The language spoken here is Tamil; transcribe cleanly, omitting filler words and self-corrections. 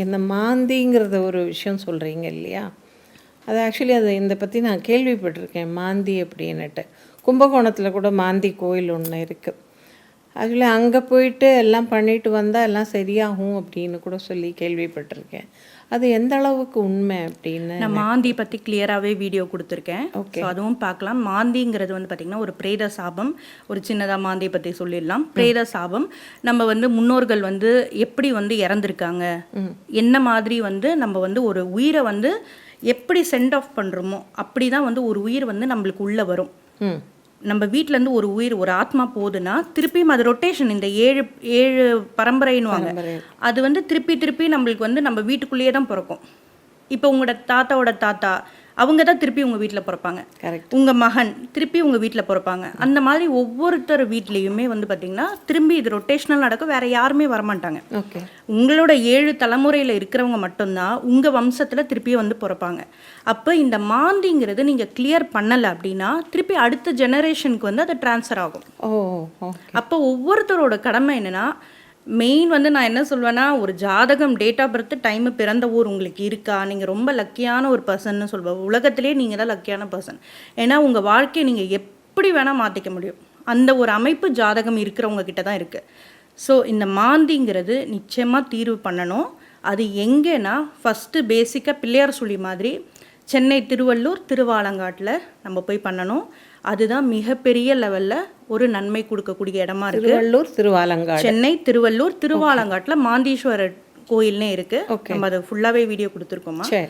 இந்த மாந்திங்கிறத ஒரு விஷயம் சொல்கிறீங்க இல்லையா? அது ஆக்சுவலி இதை பற்றி நான் கேள்விப்பட்டிருக்கேன். மாந்தி அப்படின்னுட்டு. கும்பகோணத்தில் கூட மாந்தி கோயில் ஒன்று இருக்குது. ஆக்சுவலி அங்கே போயிட்டு எல்லாம் பண்ணிட்டு வந்தால் எல்லாம் சரியாகும் அப்படின்னு கூட சொல்லி கேள்விப்பட்டிருக்கேன். அது எந்த அளவுக்கு உண்மை அப்படின்னு நான் மாந்தி பற்றி கிளியராகவே வீடியோ கொடுத்துருக்கேன். ஓகே. ஸோ அதுவும் பார்க்கலாம். மாந்திங்கிறது வந்து பார்த்திங்கன்னா ஒரு பிரேத சாபம். ஒரு சின்னதாக மாந்தியை பற்றி சொல்லிடலாம். பிரேத சாபம் நம்ம வந்து முன்னோர்கள் வந்து எப்படி வந்து இறந்துருக்காங்க, என்ன மாதிரி வந்து நம்ம வந்து ஒரு உயிரை வந்து எப்படி சென்ட் ஆஃப் பண்ணுறோமோ அப்படி தான் வந்து ஒரு உயிர் வந்து நம்மளுக்கு உள்ளே வரும். நம்ம வீட்டிலேருந்து ஒரு உயிர், ஒரு ஆத்மா போகுதுன்னா திருப்பியும் அது ரொட்டேஷன், இந்த ஏழு பரம்பரைன்னுவாங்க, அது வந்து திருப்பி நம்மளுக்கு வந்து நம்ம வீட்டுக்குள்ளேயே தான் பிறக்கும். இப்போ உங்களோட தாத்தாவோட தாத்தா அவங்க தான் திருப்பி உங்கள் வீட்டில் பிறப்பாங்க. கரெக்ட். உங்கள் மகன் திருப்பி உங்கள் வீட்டில் பிறப்பாங்க. அந்த மாதிரி ஒவ்வொருத்தர் வீட்லேயுமே வந்து பார்த்திங்கன்னா திரும்பி இது ரொட்டேஷனல் நடக்கும். வேறு யாருமே வரமாட்டாங்க. ஓகே. உங்களோட 7 தலைமுறையில் இருக்கிறவங்க மட்டும்தான் உங்கள் வம்சத்தில் திருப்பி வந்து பிறப்பாங்க. அப்போ இந்த மாந்திங்கிறது நீங்கள் கிளியர் பண்ணலை அப்படின்னா திருப்பி அடுத்த ஜெனரேஷனுக்கு வந்து அது ட்ரான்ஸ்ஃபர் ஆகும். அப்போ ஒவ்வொருத்தரோட கடமை என்னென்னா, மெயின் வந்து நான் என்ன சொல்வேன்னா, ஒரு ஜாதகம், டேட் ஆஃப் பர்த், டைமு, பிறந்த ஊர் உங்களுக்கு இருக்கா, நீங்கள் ரொம்ப லக்கியான ஒரு பர்சன்னு சொல்லுவேன். உலகத்திலே நீங்கள் தான் லக்கியான பர்சன். ஏன்னா உங்கள் வாழ்க்கையை நீங்கள் எப்படி வேணால் மாற்றிக்க முடியும். அந்த ஒரு அமைப்பு ஜாதகம் இருக்கிறவங்க கிட்ட தான் இருக்குது. ஸோ இந்த மாந்திங்கிறது நிச்சயமாக தீர்வு பண்ணணும். அது எங்கேன்னா, ஃபஸ்ட்டு பேசிக்காக பிள்ளையார் சொல்லி மாதிரி சென்னை, திருவள்ளூர், திருவாலங்காட்டில் நம்ம போய் பண்ணணும். அதுதான் மிகப்பெரிய லெவலில் ஒரு நன்மை கொடுக்கக்கூடிய இடமா இருக்குது. திருவள்ளூர், திருவாலங்காடு. சென்னை, திருவள்ளூர், திருவாலங்காட்டில் மாந்தீஸ்வரர் கோயில்னே இருக்குது. நம்ம அதை ஃபுல்லாகவே வீடியோ கொடுத்துருக்கோமா.